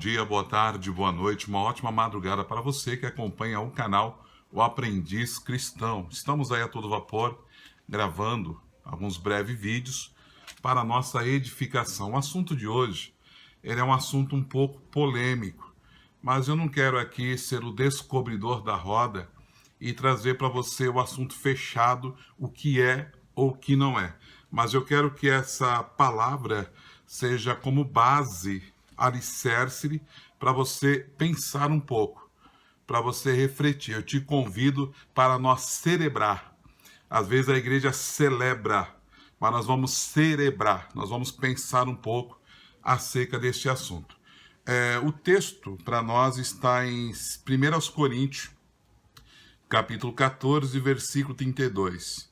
dia, boa tarde, boa noite, uma ótima madrugada para você que acompanha o canal O Aprendiz Cristão. Estamos aí a todo vapor, gravando alguns breves vídeos para a nossa edificação. O assunto de hoje, ele é um assunto um pouco polêmico, mas eu não quero aqui ser o descobridor da roda e trazer para você o assunto fechado, o que é ou o que não é. Mas eu quero que essa palavra seja como base, alicerce para você pensar um pouco, para você refletir. Eu te convido para nós celebrar. Às vezes a igreja celebra, mas nós vamos celebrar, nós vamos pensar um pouco acerca deste assunto. O texto para nós está em 1 Coríntios, capítulo 14, versículo 32.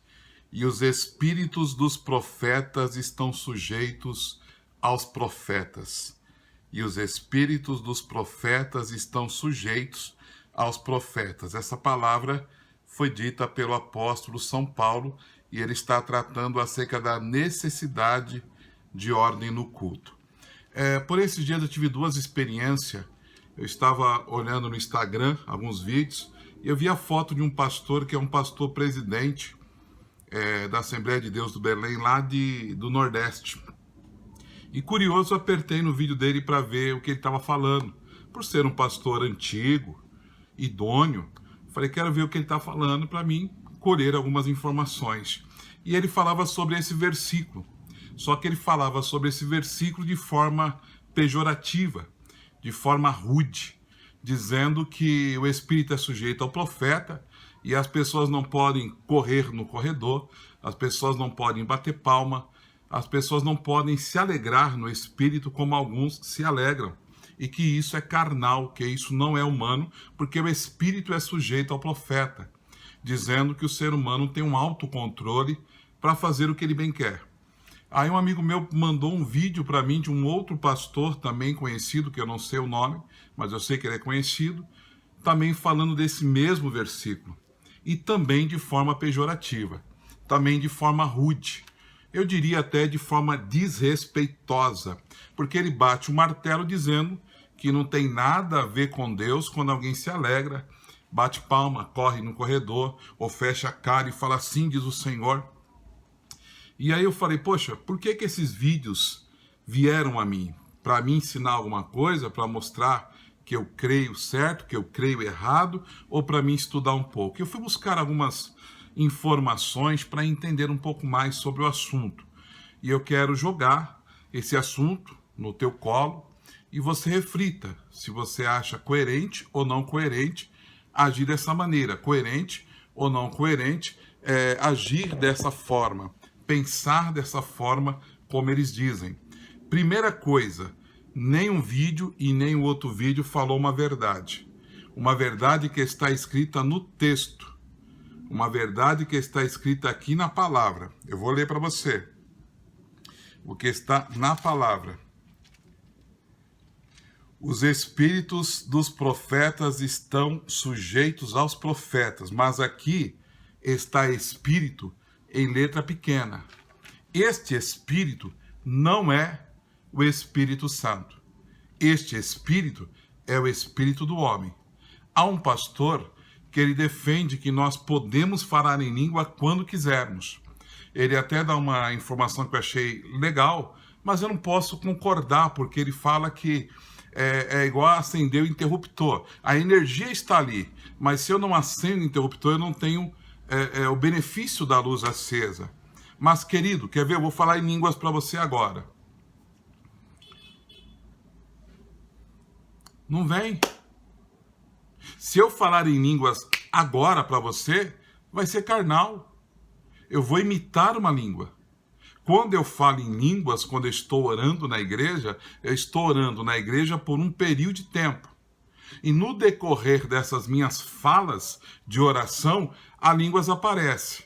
E os espíritos dos profetas estão sujeitos aos profetas. E os espíritos dos profetas estão sujeitos aos profetas. Essa palavra foi dita pelo apóstolo São Paulo e ele está tratando acerca da necessidade de ordem no culto. Por esses dias eu tive duas experiências. Eu estava olhando no Instagram alguns vídeos e eu vi a foto de um pastor que é um pastor presidente da Assembleia de Deus do Belém, lá do Nordeste. E curioso, eu apertei no vídeo dele para ver o que ele estava falando. Por ser um pastor antigo, idôneo, falei, quero ver o que ele está falando para mim colher algumas informações. E ele falava sobre esse versículo. Só que ele falava sobre esse versículo de forma pejorativa, de forma rude, dizendo que o Espírito é sujeito ao profeta e as pessoas não podem correr no corredor, as pessoas não podem bater palma, as pessoas não podem se alegrar no Espírito como alguns se alegram. E que isso é carnal, que isso não é humano, porque o Espírito é sujeito ao profeta, dizendo que o ser humano tem um autocontrole para fazer o que ele bem quer. Aí um amigo meu mandou um vídeo para mim de um outro pastor também conhecido, que eu não sei o nome, mas eu sei que ele é conhecido, também falando desse mesmo versículo. E também de forma pejorativa, também de forma rude. Eu diria até de forma desrespeitosa, porque ele bate o martelo dizendo que não tem nada a ver com Deus quando alguém se alegra, bate palma, corre no corredor, ou fecha a cara e fala assim, diz o Senhor. E aí eu falei, poxa, por que esses vídeos vieram a mim? Para me ensinar alguma coisa, para mostrar que eu creio certo, que eu creio errado, ou para mim estudar um pouco? Eu fui buscar algumas informações para entender um pouco mais sobre o assunto. E eu quero jogar esse assunto no teu colo e você reflita se você acha coerente ou não coerente agir dessa maneira. Coerente ou não coerente agir dessa forma, pensar dessa forma como eles dizem. Primeira coisa, nem um vídeo e nem o outro vídeo falou uma verdade. Uma verdade que está escrita no texto. Uma verdade que está escrita aqui na palavra. Eu vou ler para você. O que está na palavra. Os espíritos dos profetas estão sujeitos aos profetas. Mas aqui está espírito em letra pequena. Este espírito não é o Espírito Santo. Este Espírito é o Espírito do homem. Há um pastor que ele defende que nós podemos falar em língua quando quisermos. Ele até dá uma informação que eu achei legal, mas eu não posso concordar, porque ele fala que é igual a acender o interruptor. A energia está ali, mas se eu não acendo o interruptor, eu não tenho o benefício da luz acesa. Mas, querido, quer ver? Eu vou falar em línguas para você agora. Não vem. Se eu falar em línguas agora para você, vai ser carnal. Eu vou imitar uma língua. Quando eu falo em línguas, quando eu estou orando na igreja, eu estou orando na igreja por um período de tempo. E no decorrer dessas minhas falas de oração, a línguas aparece.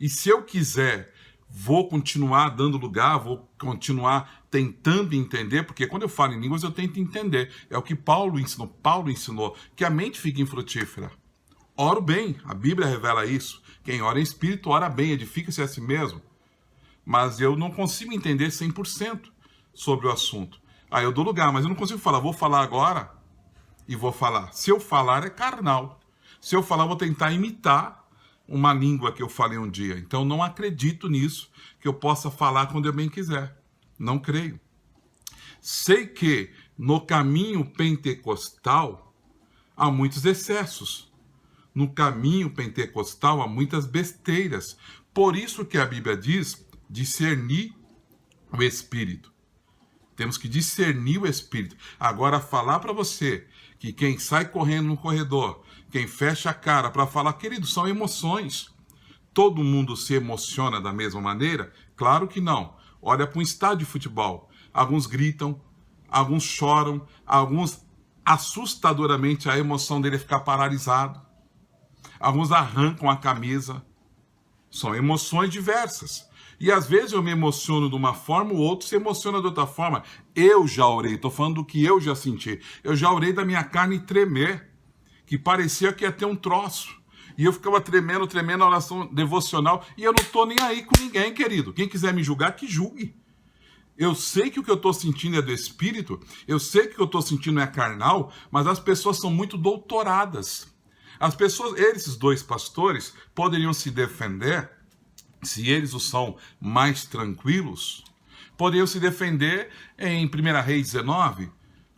E se eu quiser, vou continuar dando lugar, vou continuar tentando entender, porque quando eu falo em línguas eu tento entender. É o que Paulo ensinou, que a mente fique infrutífera. Oro bem, a Bíblia revela isso. Quem ora em espírito, ora bem, edifica-se a si mesmo. Mas eu não consigo entender 100% sobre o assunto. Aí eu dou lugar, mas eu não consigo falar. Vou falar agora e vou falar. Se eu falar é carnal. Se eu falar, eu vou tentar imitar uma língua que eu falei um dia. Então não acredito nisso, que eu possa falar quando eu bem quiser. Não creio. Sei que no caminho pentecostal há muitos excessos. No caminho pentecostal há muitas besteiras. Por isso que a Bíblia diz discernir o Espírito. Temos que discernir o Espírito. Agora, falar para você que quem sai correndo no corredor, quem fecha a cara para falar, querido, são emoções. Todo mundo se emociona da mesma maneira? Claro que não. Olha para um estádio de futebol. Alguns gritam, alguns choram, alguns assustadoramente a emoção dele é ficar paralisado. Alguns arrancam a camisa. São emoções diversas. E às vezes eu me emociono de uma forma, o outro se emociona de outra forma. Eu já orei, estou falando do que eu já senti. Eu já orei da minha carne tremer, que parecia que ia ter um troço. E eu ficava tremendo a oração devocional, e eu não estou nem aí com ninguém, querido. Quem quiser me julgar, que julgue. Eu sei que o que eu estou sentindo é do Espírito, eu sei que o que eu estou sentindo é carnal, mas as pessoas são muito doutoradas. As pessoas, esses dois pastores, poderiam se defender, se eles o são mais tranquilos, poderiam se defender em 1 Reis 19,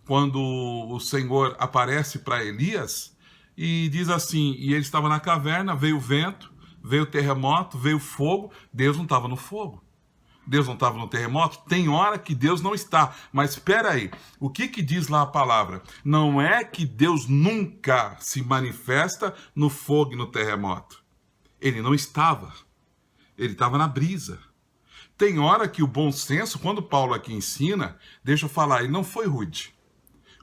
quando o Senhor aparece para Elias e diz assim, e ele estava na caverna, veio o vento, veio o terremoto, veio o fogo, Deus não estava no fogo. Deus não estava no terremoto? Tem hora que Deus não está. Mas espera aí, o que diz lá a palavra? Não é que Deus nunca se manifesta no fogo e no terremoto. Ele não estava. Ele estava na brisa. Tem hora que o bom senso, quando Paulo aqui ensina, deixa eu falar, ele não foi rude.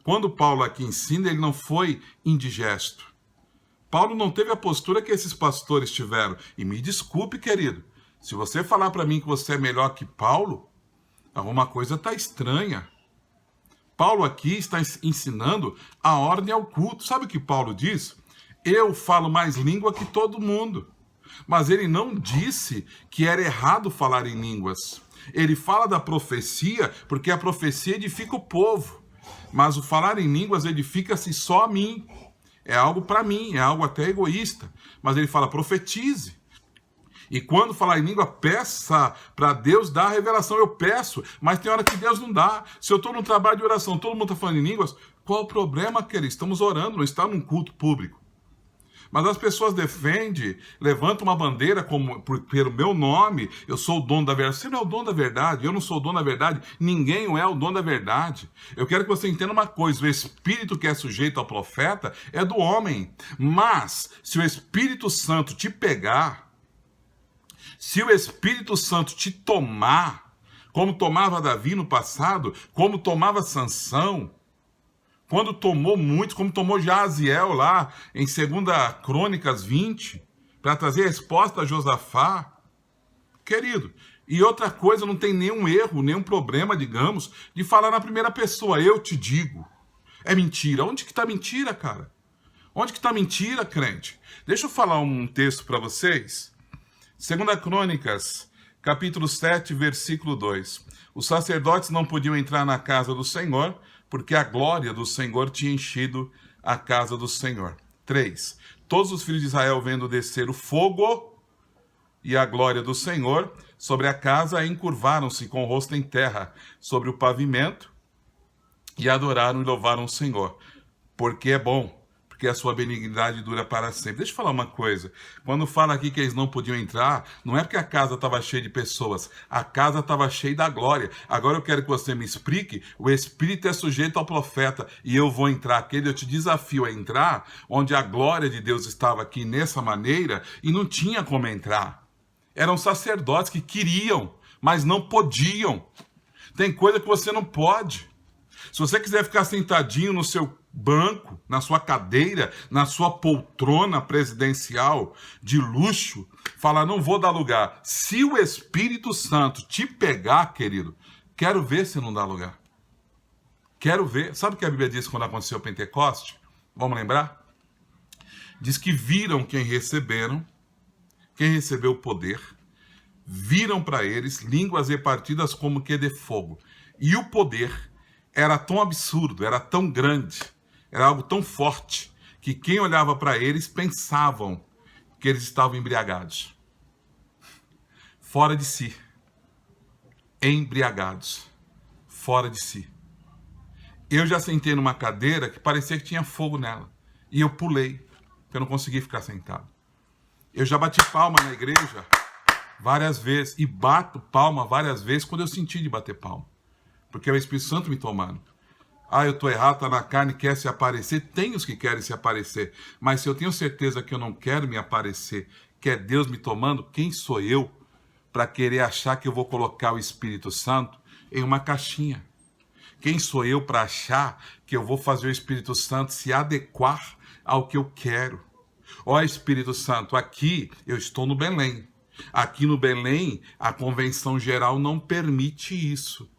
Quando Paulo aqui ensina, ele não foi indigesto. Paulo não teve a postura que esses pastores tiveram. E me desculpe, querido, se você falar para mim que você é melhor que Paulo, alguma coisa está estranha. Paulo aqui está ensinando a ordem ao culto. Sabe o que Paulo diz? Eu falo mais língua que todo mundo. Mas ele não disse que era errado falar em línguas. Ele fala da profecia, porque a profecia edifica o povo. Mas o falar em línguas edifica-se só a mim. É algo para mim, é algo até egoísta. Mas ele fala, profetize. E quando falar em língua, peça para Deus dar a revelação. Eu peço, mas tem hora que Deus não dá. Se eu estou num trabalho de oração, todo mundo está falando em línguas, qual o problema, querido? Estamos orando, não está num culto público. Mas as pessoas defendem, levantam uma bandeira pelo meu nome, eu sou o dono da verdade. Você não é o dono da verdade, eu não sou o dono da verdade, ninguém é o dono da verdade. Eu quero que você entenda uma coisa, o espírito que é sujeito ao profeta é do homem. Mas, se o Espírito Santo te pegar, se o Espírito Santo te tomar, como tomava Davi no passado, como tomava Sansão, quando tomou muitos, como tomou Jaziel lá em 2 Crônicas 20, para trazer a resposta a Josafá. Querido, e outra coisa, não tem nenhum erro, nenhum problema, digamos, de falar na primeira pessoa, eu te digo. É mentira. Onde que está mentira, cara? Onde que está mentira, crente? Deixa eu falar um texto para vocês. 2 Crônicas, capítulo 7, versículo 2. Os sacerdotes não podiam entrar na casa do Senhor, porque a glória do Senhor tinha enchido a casa do Senhor. 3. Todos os filhos de Israel, vendo descer o fogo e a glória do Senhor sobre a casa, encurvaram-se com o rosto em terra sobre o pavimento e adoraram e louvaram o Senhor, porque é bom, porque a sua benignidade dura para sempre. Deixa eu falar uma coisa. Quando fala aqui que eles não podiam entrar, não é porque a casa estava cheia de pessoas. A casa estava cheia da glória. Agora eu quero que você me explique. O Espírito é sujeito ao profeta e eu vou entrar. Aquele eu te desafio a entrar, onde a glória de Deus estava aqui nessa maneira e não tinha como entrar. Eram sacerdotes que queriam, mas não podiam. Tem coisa que você não pode. Se você quiser ficar sentadinho no seu banco, na sua cadeira, na sua poltrona presidencial de luxo, falar, não vou dar lugar. Se o Espírito Santo te pegar, querido, quero ver se não dá lugar. Quero ver. Sabe o que a Bíblia diz quando aconteceu o Pentecoste? Vamos lembrar? Diz que viram quem receberam, quem recebeu o poder, viram para eles línguas repartidas como que de fogo. E o poder era tão absurdo, era tão grande, era algo tão forte, que quem olhava para eles pensavam que eles estavam embriagados. Fora de si. Embriagados. Fora de si. Eu já sentei numa cadeira que parecia que tinha fogo nela. E eu pulei, porque eu não consegui ficar sentado. Eu já bati palma na igreja várias vezes. E bato palma várias vezes quando eu senti de bater palma. Porque é o Espírito Santo me tomando. Ah, eu estou errado, está na carne, quer se aparecer. Tem os que querem se aparecer. Mas se eu tenho certeza que eu não quero me aparecer, que é Deus me tomando, quem sou eu para querer achar que eu vou colocar o Espírito Santo em uma caixinha? Quem sou eu para achar que eu vou fazer o Espírito Santo se adequar ao que eu quero? Ó Espírito Santo, aqui eu estou no Belém. Aqui no Belém, a Convenção Geral não permite isso.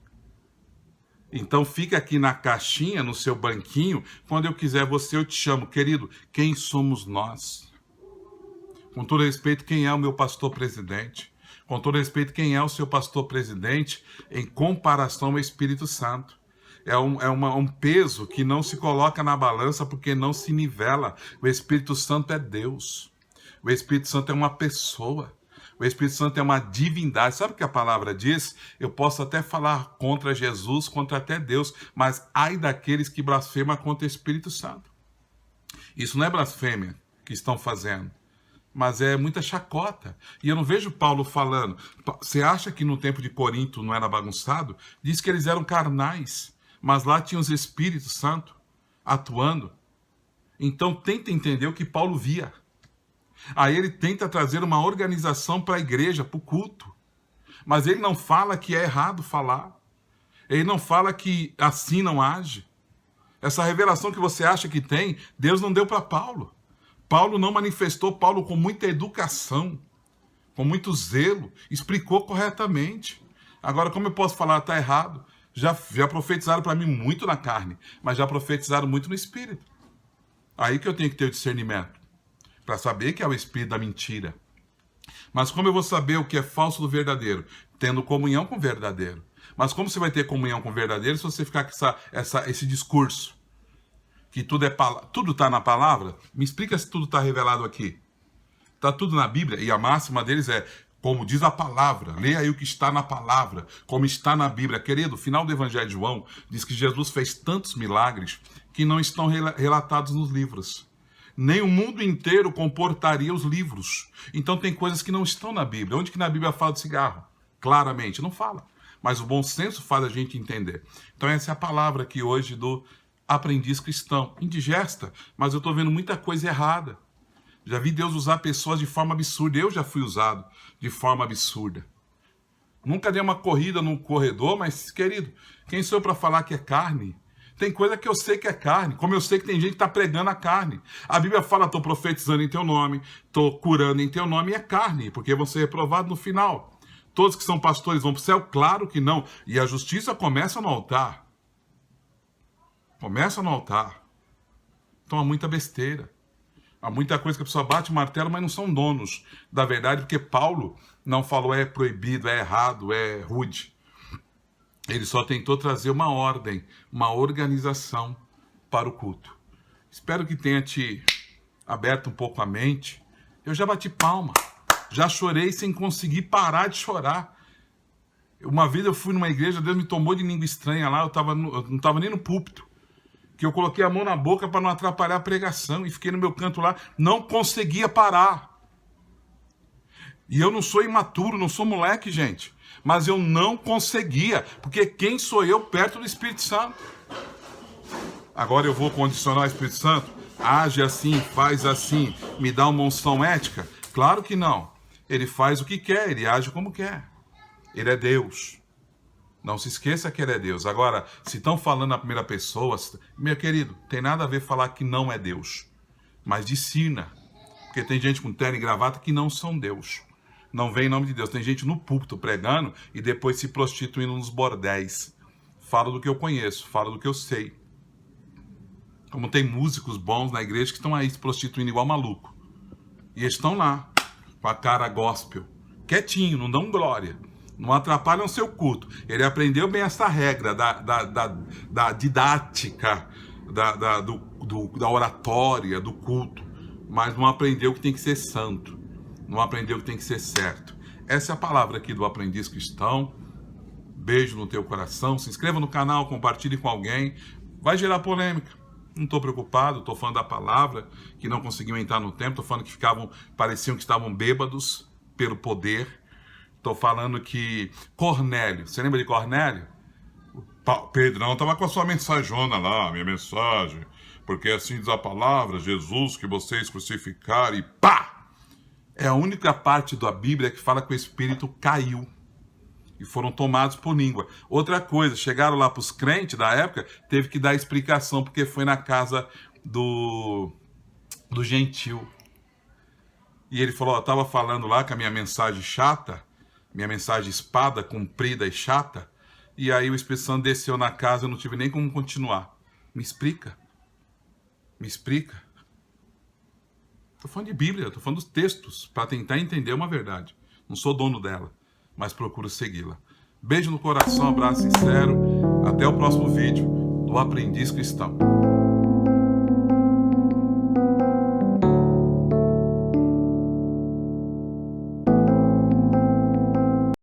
Então fica aqui na caixinha, no seu banquinho, quando eu quiser você, eu te chamo. Querido, quem somos nós? Com todo respeito, quem é o meu pastor presidente? Com todo respeito, quem é o seu pastor presidente em comparação ao Espírito Santo? É um peso que não se coloca na balança porque não se nivela. O Espírito Santo é Deus. O Espírito Santo é uma pessoa. O Espírito Santo é uma divindade. Sabe o que a palavra diz? Eu posso até falar contra Jesus, contra até Deus, mas ai daqueles que blasfemam contra o Espírito Santo. Isso não é blasfêmia que estão fazendo, mas é muita chacota. E eu não vejo Paulo falando. Você acha que no tempo de Corinto não era bagunçado? Diz que eles eram carnais, mas lá tinha os Espíritos Santo atuando. Então tenta entender o que Paulo via. Aí ele tenta trazer uma organização para a igreja, para o culto. Mas ele não fala que é errado falar. Ele não fala que assim não age. Essa revelação que você acha que tem, Deus não deu para Paulo. Paulo não manifestou, Paulo com muita educação, com muito zelo, explicou corretamente. Agora, como eu posso falar, está errado? Já profetizaram para mim muito na carne, mas já profetizaram muito no Espírito. Aí que eu tenho que ter o discernimento, para saber que é o espírito da mentira. Mas como eu vou saber o que é falso do verdadeiro? Tendo comunhão com o verdadeiro. Mas como você vai ter comunhão com o verdadeiro se você ficar com esse discurso? Que tudo está na palavra? Me explica se tudo está revelado aqui. Está tudo na Bíblia, e a máxima deles é, como diz a palavra, leia aí o que está na palavra, como está na Bíblia. Querido, o final do Evangelho de João diz que Jesus fez tantos milagres que não estão relatados nos livros. Nem o mundo inteiro comportaria os livros. Então tem coisas que não estão na Bíblia. Onde que na Bíblia fala de cigarro? Claramente, não fala. Mas o bom senso faz a gente entender. Então essa é a palavra aqui hoje do aprendiz cristão. Indigesta, mas eu estou vendo muita coisa errada. Já vi Deus usar pessoas de forma absurda. Eu já fui usado de forma absurda. Nunca dei uma corrida num corredor, mas, querido, quem sou eu para falar que é carne? Tem coisa que eu sei que é carne, como eu sei que tem gente que está pregando a carne. A Bíblia fala, estou profetizando em teu nome, estou curando em teu nome, e é carne, porque vão ser reprovados no final. Todos que são pastores vão para o céu? Claro que não. E a justiça começa no altar. Começa no altar. Então há muita besteira. Há muita coisa que a pessoa bate o martelo, mas não são donos da verdade, porque Paulo não falou é proibido, é errado, é rude. Ele só tentou trazer uma ordem, uma organização para o culto. Espero que tenha te aberto um pouco a mente. Eu já bati palma, já chorei sem conseguir parar de chorar. Uma vez eu fui numa igreja, Deus me tomou de língua estranha lá, eu não estava nem no púlpito, que eu coloquei a mão na boca para não atrapalhar a pregação e fiquei no meu canto lá, não conseguia parar. E eu não sou imaturo, não sou moleque, gente. Mas eu não conseguia, porque quem sou eu perto do Espírito Santo? Agora eu vou condicionar o Espírito Santo? Age assim, faz assim, me dá uma unção ética? Claro que não. Ele faz o que quer, ele age como quer. Ele é Deus. Não se esqueça que ele é Deus. Agora, se estão falando na primeira pessoa, meu querido, tem nada a ver falar que não é Deus. Mas discina. Porque tem gente com terno e gravata que não são Deus. Não vem em nome de Deus. Tem gente no púlpito pregando e depois se prostituindo nos bordéis. Falo do que eu conheço, falo do que eu sei. Como tem músicos bons na igreja que estão aí se prostituindo igual maluco. E eles estão lá, com a cara gospel, quietinho, não dão glória. Não atrapalham o seu culto. Ele aprendeu bem essa regra da didática, da oratória, do culto, mas não aprendeu que tem que ser santo, não aprendeu que tem que ser certo. Essa é a palavra aqui do Aprendiz Cristão. Beijo no teu coração, se inscreva no canal, compartilhe com alguém, vai gerar polêmica. Não estou preocupado, estou falando da palavra, que não conseguiam entrar no templo, estou falando que pareciam que estavam bêbados pelo poder. Estou falando que Cornélio, você lembra de Cornélio? Pedrão estava com a sua mensajona lá, minha mensagem, porque assim diz a palavra, Jesus que vocês crucificaram e pá! É a única parte da Bíblia que fala que o Espírito caiu e foram tomados por língua. Outra coisa, chegaram lá para os crentes da época, teve que dar explicação, porque foi na casa do gentil. E ele falou, eu estava falando lá com a minha mensagem chata, minha mensagem espada, comprida e chata, e aí o Espírito Santo desceu na casa, eu não tive nem como continuar. Me explica. Me explica. Estou falando de Bíblia, estou falando dos textos, para tentar entender uma verdade. Não sou dono dela, mas procuro segui-la. Beijo no coração, abraço sincero. Até o próximo vídeo do Aprendiz Cristão.